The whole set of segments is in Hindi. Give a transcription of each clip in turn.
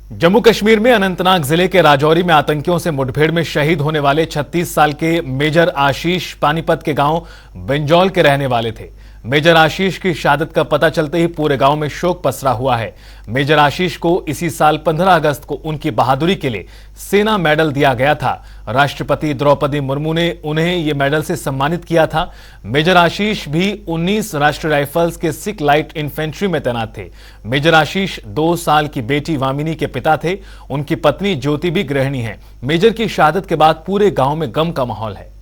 जम्मू कश्मीर में अनंतनाग जिले के राजौरी में आतंकियों से मुठभेड़ में शहीद होने वाले 36 साल के मेजर आशीष पानीपत के गांव बिंजौल के रहने वाले थे। मेजर आशीष की शहादत का पता चलते ही पूरे गांव में शोक पसरा हुआ है। मेजर आशीष को इसी साल 15 अगस्त को उनकी बहादुरी के लिए सेना मेडल दिया गया था। राष्ट्रपति द्रौपदी मुर्मू ने उन्हें ये मेडल से सम्मानित किया था। मेजर आशीष भी 19 राष्ट्रीय राइफल्स के सिख लाइट इन्फेंट्री में तैनात थे। मेजर आशीष 2 साल की बेटी वामिनी के पिता थे। उनकी पत्नी ज्योति भी गृहिणी है। मेजर की शहादत के बाद पूरे गांव में गम का माहौल है।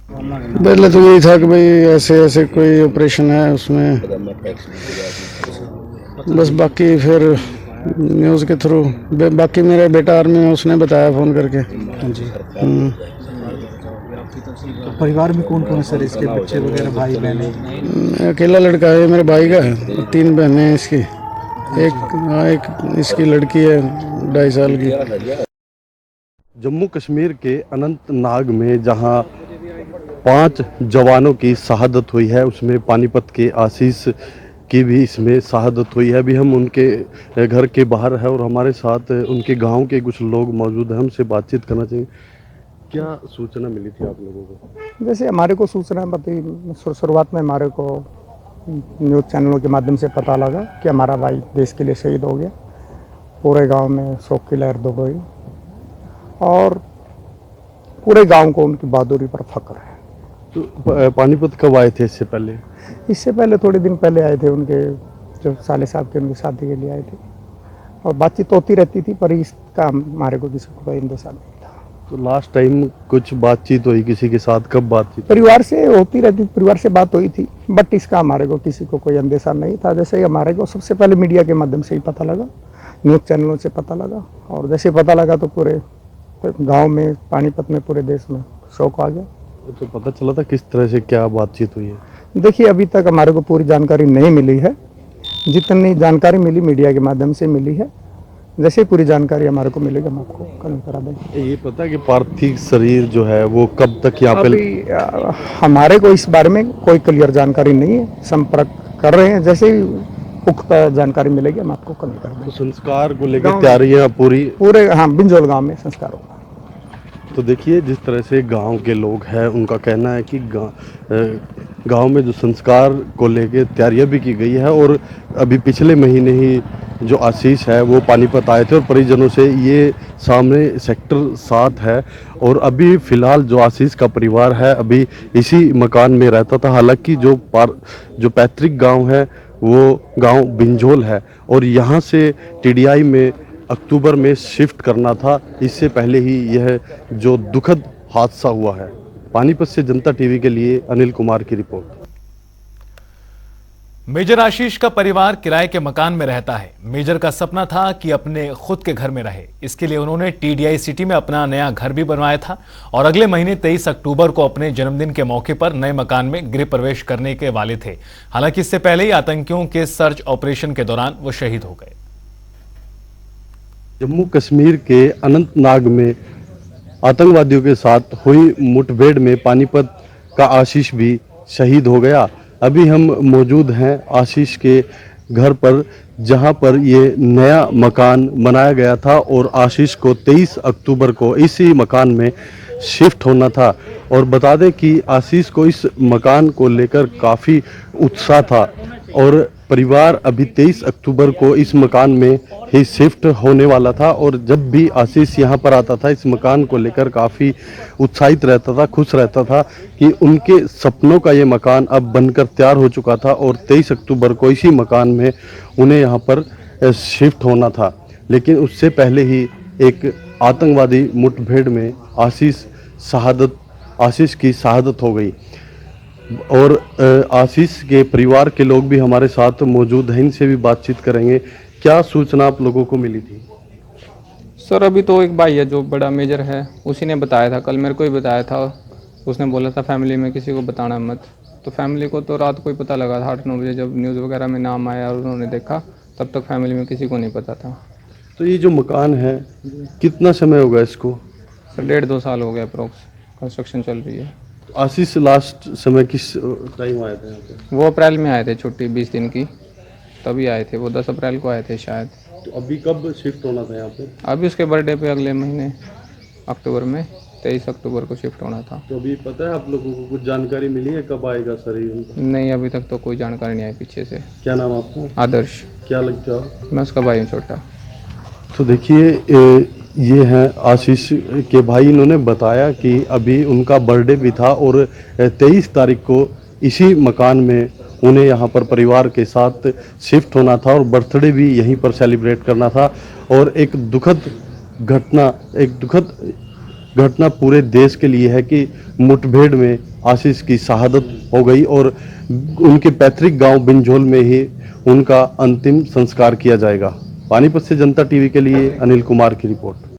पहले तो यही था कि भाई ऐसे ऐसे कोई ऑपरेशन है उसमें, बस बाकी फिर न्यूज़ के थ्रू, बाकी मेरा बेटा आर्मी में, उसने बताया फ़ोन करके। जी। तो परिवार में कौन कौन है सर इसके, बच्चे वगैरह, भाई बहन? अकेला लड़का है मेरे भाई का है, 3 बहनें हैं इसकी। एक इसकी लड़की है 2.5 साल की। जम्मू कश्मीर के अनंतनाग में जहां 5 जवानों की शहादत हुई है, उसमें पानीपत के आशीष की भी इसमें शहादत हुई है। अभी हम उनके घर के बाहर है और हमारे साथ उनके गांव के कुछ लोग मौजूद हैं, हमसे बातचीत करना चाहिए। क्या सूचना मिली थी आप लोगों को? जैसे हमारे को सूचना शुरुआत में हमारे को न्यूज़ चैनलों के माध्यम से पता लगा कि हमारा भाई देश के लिए शहीद हो गया। पूरे गांव में शोक की लहर दब गई और पूरे गांव को उनकी बहादुरी पर फख्र है। तो पानीपत कब आए थे इससे पहले? इससे पहले थोड़े दिन पहले आए थे, उनके जो साले साहब के, उनकी शादी के लिए आए थे और बातचीत होती रहती थी, पर इसका हमारे को किसी को कोई इंतजार नहीं था। तो लास्ट टाइम कुछ बातचीत हुई किसी के साथ, कब बातचीत? परिवार से होती रहती, परिवार से बात हुई थी, बट इसका हमारे को किसी को कोई अंदेशा नहीं था। जैसे ही हमारे को सबसे पहले मीडिया के माध्यम से ही पता लगा, न्यूज़ चैनलों से पता लगा, और जैसे पता लगा तो पूरे गांव में, पानीपत में, पूरे देश में शोक आ गया। तो पता चला था किस तरह से क्या बातचीत हुई है? देखिए, अभी तक हमारे को पूरी जानकारी नहीं मिली है। जितनी जानकारी मिली मीडिया के माध्यम से मिली है। जैसे पूरी जानकारी हमारे को मिलेगी हम आपको कल करा देंगे। ये पता है कि पार्थिव शरीर जो है वो कब तक यहाँ पे? हमारे को इस बारे में कोई क्लियर जानकारी नहीं है, संपर्क कर रहे हैं। जैसे ही पुख्ता जानकारी मिलेगी हम आपको कल कर देंगे। तो संस्कार को लेकर तैयारियां पूरे हाँ, बिंजौल गांव में संस्कार होगा। तो देखिए, जिस तरह से गांव के लोग हैं उनका कहना है कि गांव में जो संस्कार को लेकर तैयारियां भी की गई है, और अभी पिछले महीने ही जो आशीष है वो पानीपत आए थे और परिजनों से, ये सामने सेक्टर 7 है, और अभी फ़िलहाल जो आशीष का परिवार है अभी इसी मकान में रहता था। हालांकि जो पैतृक गांव है वो गांव बिंजौल है और यहाँ से टीडीआई में अक्टूबर में शिफ्ट करना था। इससे पहले ही यह जो दुखद हादसा हुआ है। पानीपत से जनता टीवी के लिए अनिल कुमार की रिपोर्ट। मेजर आशीष का परिवार किराए के मकान में रहता है। मेजर का सपना था कि अपने खुद के घर में रहे। इसके लिए उन्होंने टीडीआई सिटी में अपना नया घर भी बनवाया था और अगले महीने 23 अक्टूबर को अपने जन्मदिन के मौके पर नए मकान में गृह प्रवेश करने के वाले थे। हालांकि इससे पहले ही आतंकियों के सर्च ऑपरेशन के दौरान वो शहीद हो गए। जम्मू कश्मीर के अनंतनाग में आतंकवादियों के साथ हुई मुठभेड़ में पानीपत का आशीष भी शहीद हो गया। अभी हम मौजूद हैं आशीष के घर पर, जहां पर ये नया मकान बनाया गया था और आशीष को 23 अक्टूबर को इसी मकान में शिफ्ट होना था। और बता दें कि आशीष को इस मकान को लेकर काफ़ी उत्साह था और परिवार अभी 23 अक्टूबर को इस मकान में ही शिफ्ट होने वाला था। और जब भी आशीष यहाँ पर आता था इस मकान को लेकर काफ़ी उत्साहित रहता था, खुश रहता था कि उनके सपनों का ये मकान अब बनकर तैयार हो चुका था और 23 अक्टूबर को इसी मकान में उन्हें यहाँ पर शिफ्ट होना था। लेकिन उससे पहले ही एक आतंकवादी मुठभेड़ में आशीष की शहादत हो गई। और आशीष के परिवार के लोग भी हमारे साथ मौजूद हैं, इनसे भी बातचीत करेंगे। क्या सूचना आप लोगों को मिली थी? सर, अभी तो एक भाई है जो बड़ा मेजर है, उसी ने बताया था, कल मेरे को ही बताया था। उसने बोला था फैमिली में किसी को बताना मत। तो फैमिली को तो रात को ही पता लगा था 8-9 बजे, जब न्यूज़ वगैरह में नाम आया और उन्होंने देखा, तब तक फैमिली में किसी को नहीं पता था। तो ये जो मकान है कितना समय होगा इसको? सर 1.5-2 साल हो गया अप्रोक्स, कंस्ट्रक्शन चल रही है। आशीष लास्ट समय किस टाइम आए थे यहाँ पे? वो अप्रैल में आए थे, छुट्टी 20 दिन की। तभी आए थे वो, 10 अप्रैल को आए थे शायद। तो अभी कब शिफ्ट होना था यहाँ पे? अभी उसके बर्थडे पे अगले महीने अक्टूबर में 23 अक्टूबर को शिफ्ट होना था। तो अभी पता है आप लोगों को कुछ जानकारी मिली है कब आएगा शरीर उनका? नहीं, अभी तक तो कोई जानकारी नहीं आई पीछे से। क्या नाम आपका? आदर्श। क्या लगता है? मैं उसका भाई हूँ छोटा। तो देखिए ये हैं आशीष के भाई। इन्होंने बताया कि अभी उनका बर्थडे भी था और 23 तारीख को इसी मकान में उन्हें यहाँ पर परिवार के साथ शिफ्ट होना था और बर्थडे भी यहीं पर सेलिब्रेट करना था। और एक दुखद घटना पूरे देश के लिए है कि मुठभेड़ में आशीष की शहादत हो गई और उनके पैतृक गांव बिंजोल में ही उनका अंतिम संस्कार किया जाएगा। पानीपत से जनता टीवी के लिए अनिल कुमार की रिपोर्ट।